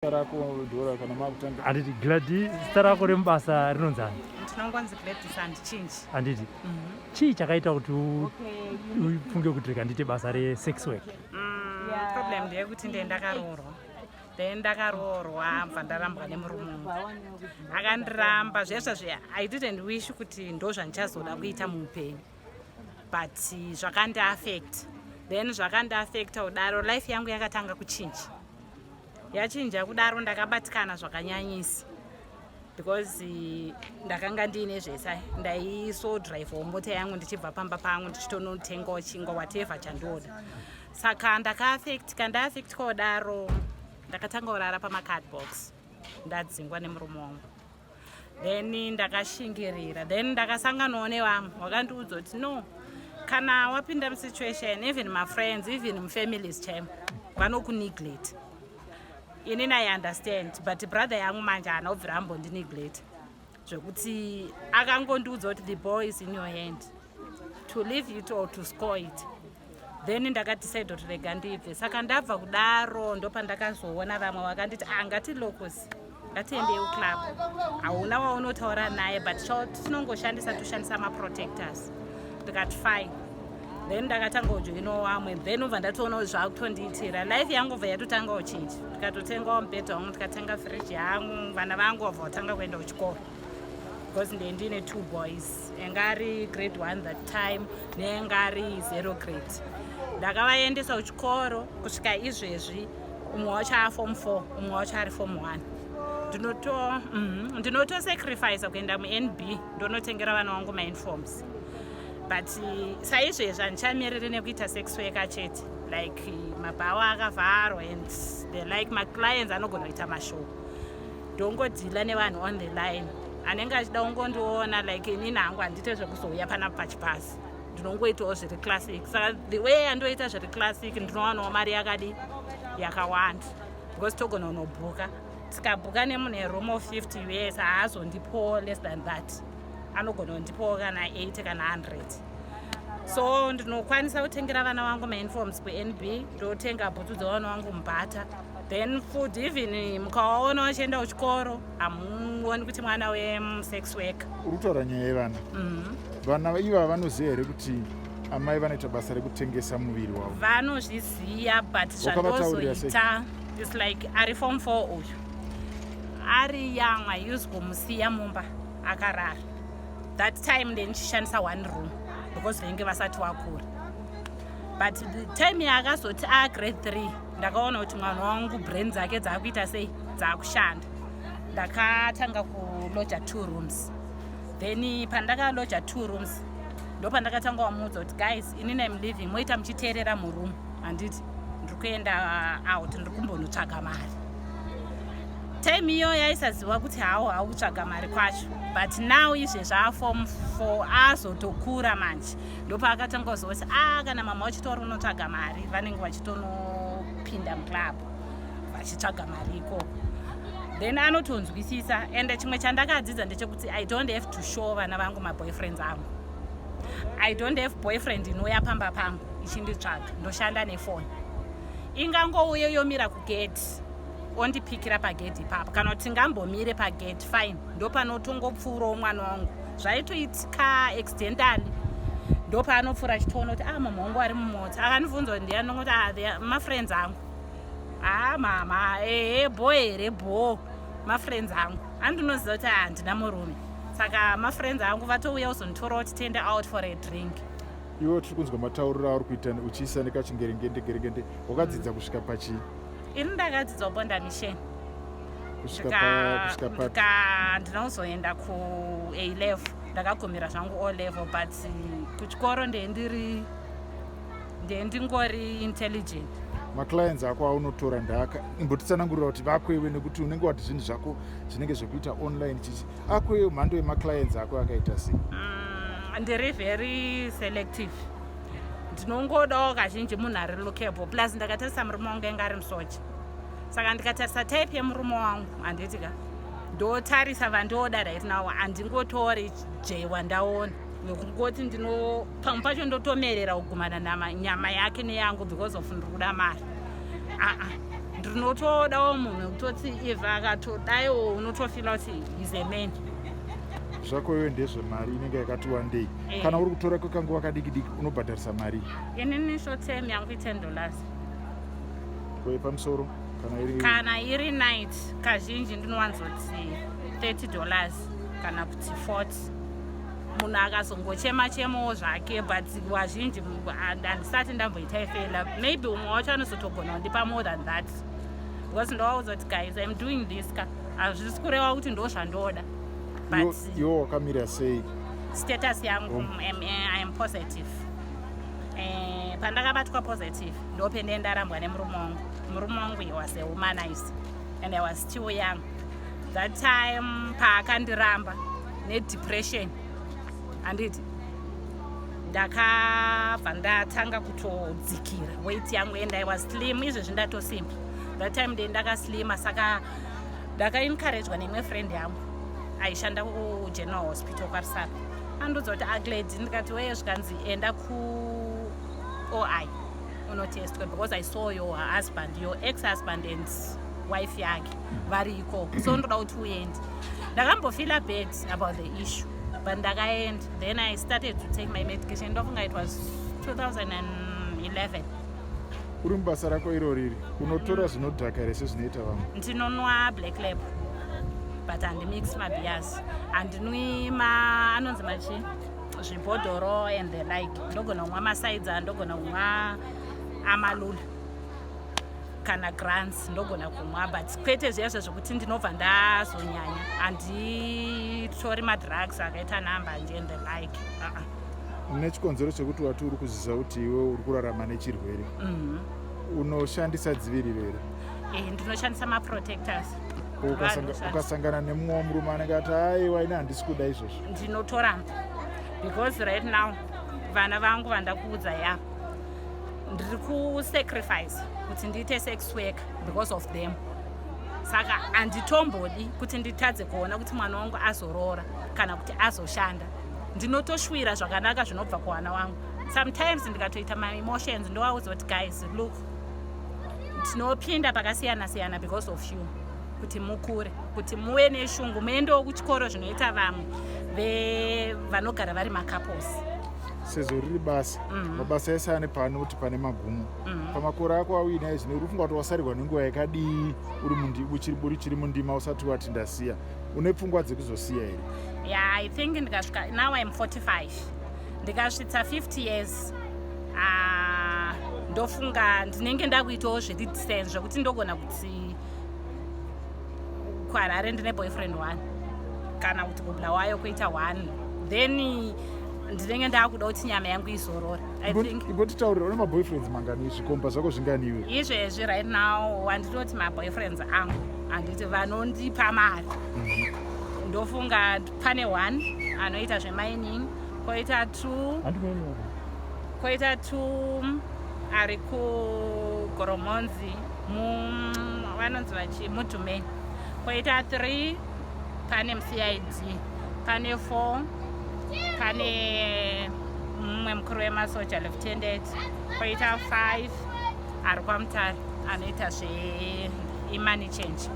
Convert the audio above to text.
Anditi Gladi stara kuri mbasa rinonzani. Ndinongonzi Gladi sandichinji. Anditi. Chii chakaita kuti ufunge kuti ndite basa re-sex work? Problem ndeyekuti ndakaroorwa. Ndakaroorwa mbva ndarambwa nemurume. Akandiramba zveshe I didn't wish kuti ndo zvandichazoda kuita muupenyu. But zvakandiaffect. Then zvakandiaffecta kudaro life yangu yakatanga kuchinja. Yachinja kudaro ndakabatikana zvakanyanyisa because ndakanga ndine zvese ndaiso drive mota yangu ndichibva pamba pangu ndichitonotengawo chingwa whatever chandoda saka ndaaffect kodaro ndakatanga kurara pamacardbox ndadzingwa nemurume wangu then ndakashingirira then ndakasanganawo nevamwe wakandiudza kuti no kana wapinda musituation even my friends even mufamilies chaimo vanokuneglect. Inini I understand, but brother yangu manje anobvira ambondineglect. Zvekuti akangondiudza kuti the ball is in your hand. To leave it or to score it. Then ndakadecide kuti rega ndibve. Saka ndabva kudaro ndopandakazoona vamwe vakanditi ngati lokosi. Ngatiendewo club. Hauna waunotaura naye but toshandisa ma-protectors. Ndikati fine. Then ndakatanga kujoinawo vamwe then ubva ndatoona zvakutondiitira life yangu bva yatotanga kuchinja ndikatotengawo mubhedha wangu ndikatenga fridge yangu vana vangu vabva vatanga kuenda kuchikoro because ndine 2 boys engari grade 1 that time neengari 0 grade ndakavaendesa kuchikoro kusvika izvezvi umwe wacho aform 4 umwe wacho ari form 1 ndinotosacrifice kuenda muNB ndonotengera vana vangu mauniforms. But saizvezvi handichamiriri nekuita sex work chete like mabhawa akavharwa and the like maclients anogona kuita mashow ndongodhila nevanhu on the line anenge achida kungondiona like inini hangu handite zvekuzouya pana pachipasi ndinongoitawo zviri classic saka the way andoita zviri classic ndinowanawo mari yakawanda because togona kunobhuka tikabhuka nemunhu eroom of 50 years haazondipowo less than that anogona kundipowo kana 80 kana 100 so ndinokwanisa kutengera vana vangu mauniforms kuNB ndotenga bhutsu dzavana vangu mubhata then food even mukawaona vachienda kuchikoro hamuoni kuti mwana wesex work. Uri kutaura nyaya yevana vana iva vanoziva here kuti amai vanoita basa rekutengesa muviri wavo? Vanozviziva but zvandozoita is like ari form 4 uyu ari young I used kumusiya mumba akarara that time ndichishandisa 1 room because venge vasati vakura but the time yakazoti grade 3 ndakaona kuti mwana wangu brain dzake dzakuita sei dzakushanda ndakatanga kuloja 2 rooms then pandakaloja 2 rooms ndopandakatanga wamuudza kuti guys inini I'm living moita muchiteerera muroom handiti ndiri kuenda out ndiri kumbonotsvaga mari. Time iyo yaisaziva kuti hautsvaga mari kwacho but now izvezvi aform 4 azotokura manje ndopaakatanga kuzoti kana mama vachitori unotsvaga mari vanenge vachitonopinda muclub vachitsvaga mari ikoko then anotonzwisisa ende chimwe chandakadzidza ndechekuti I don't have to show vana vangu maboyfriends angu. I don't have boyfriend inouya pamba pangu ichinditsvaga ndoshanda nefoni ingangouye yomira kugeti ondipikira pagedhi ipapo kana kuti ngambomire pagedhi fine ndopanotongopfuurawo mwana wangu zvaitoitika accidentally ndopaanopfuura achitoona kuti mama wangu ari mumota akandibvunza kuti ndianongoti mafriends angu mama bo here bo mafriends angu andinoziva kuti handina murume saka mafriends angu vatouya uzonditora kuti tiende out for a drink. Iwo tiri kunzwa matauriro auri kuita uchiisa nekachingerengende wakadzidza kusvika pachii? Ini ndakadzidza bonda mission ndinozoenda ku-A level ndakagumira zvangu O level but kuchikoro ndendingori intelligent. Maclients ako aunotora imbotitsanangurira kuti vakwewe nekuti unenge wati zvinhu zvako zvinenge zvekuita online chichi akwewe mhando yemaclients ako akaita sei? Ndiri very selective ndinongodawo kazhinji munhu ari lookable plus ndakatarisa murume wangu enge ari musoja saka ndikatarisa type yemurume wangu handitika ndotarisa vandooda right now handingotori wandaona nekungoti pamwe pacho ndotomerera kugumana nyama yake neyangu because of ndiri kuda mari ndinotodawo munhu kutoti if akatodaiwo unotofila kuti is a man. zvako iwe ndezvemari inenge yakati wandei. Kana uri kutora kwekanguva kadiki-diki unobhadharisa mari? Inini short term yangu $10. Pamusoro kana iri night kazhinji ndinowanzoti $30 kana kuti 40. Munhu akazongochema-chemawo zvake, but wazhinji handisati ndamboita ifela. Maybe umwe wacho anozotogona kundipa more than that, because ndowauza kuti guys I'm doing this hazvisi kureva kuti ndo zvandoda. But iwo wakamira sei? Status yangu I am positive. Pandakabatwa positive ndopende ndarambwa nemurume wangu. Murume wangu he was a womanizer and I was still young that time. Paakandiramba nedepression handiti ndakabva ndatanga kutodzikira weight yangu and I was slim. Izvezvi ndatosimba that time ndakaslima, saka ndakaencouragwa nemwe friend yangu aishanda kuGeneral Hospital kwaRusapa. Andudza kuti agledi, ndikati weye zvikanzi enda kuOI unotestwe because I saw your husband, your ex-husband and wife yake variko, so ndoda kuti uende. Ndakambofila bad about the issue, but ndakaenda. Then I started to take my medication. Ndofunga it was 2011. Uri mubasa rako iro riri unotora zvinodhaka here sezvinoita vamwe? Ndinonwa black label but handimix mabeers. Handinwi anonzi machi zvibhodhoro and the like. Ndogona kumwa masaidza, ndogona kumwa amalula kana grants ndogona kumwa, but kwete zviyazvo zvokuti ndinobva ndazonyanya. Handitori madrugs akaita nambanje and the like. Nechikonzero chekuti wati uri kuzviziva kuti iwe uri kurarama nechirwere, unoshandisa dziviriro here? Ndinoshandisa maprotectors. Ukasangana nemumwe wamurume anenge ati aiwa ine handisi kuda izvozvo, ndinotoramba because right now vana vangu vandakuudza ya ndiri kusacrifice kuti ndiite sex work because of them. Saka handitombodi kuti nditadze kuona kuti mwana wangu azorora kana kuti azoshanda. Ndinotoshwira zvakanaka zvinobva kuwana wangu. Sometimes ndikatoita my emotions ndowaudza kuti guys look, tinopinda pakasiyana-siyana because of you, kuti mukure, kuti muve neshungu, muendewo kuchikoro zvinoita vamwe vanogara vari macouples. sezvo riri basa mabasa ese ane pano kuti pane magumo. Pamakore ako awina izvi urufunga kuti wasarirwa nenguva yakadii uchiri mundima usati wati ndasiya? Une pfungwa dzekuzosiya here? Yeah, I think ndikasvika, now I'm 45. Ndikasvitsa 50 years ndofunga ndinenge ndakuitawo zvedistance zvokuti ndogona kuti kuHarare ndine boyfriend 1 kana kuti kuBulawayo kuita 1, then ndinenge ndakuda kuti nyama yangu izorora. I think ibotitaurira une maboyfriends mangani? Zvikomba zvako zvinganiwe izvezvi right now? Wandinoti maboyfriends angu handiti vanondipa mari. Ndofunga pane 1 anoita zvemining, koita 2 ari kuGoromonzi vanonzi vachi Mutumen, koita 3 pane muCID, pane 4 pane mumwe mukuru wemasoja lieutenant, koita 5 ari kwaMutare anoita zveimani change.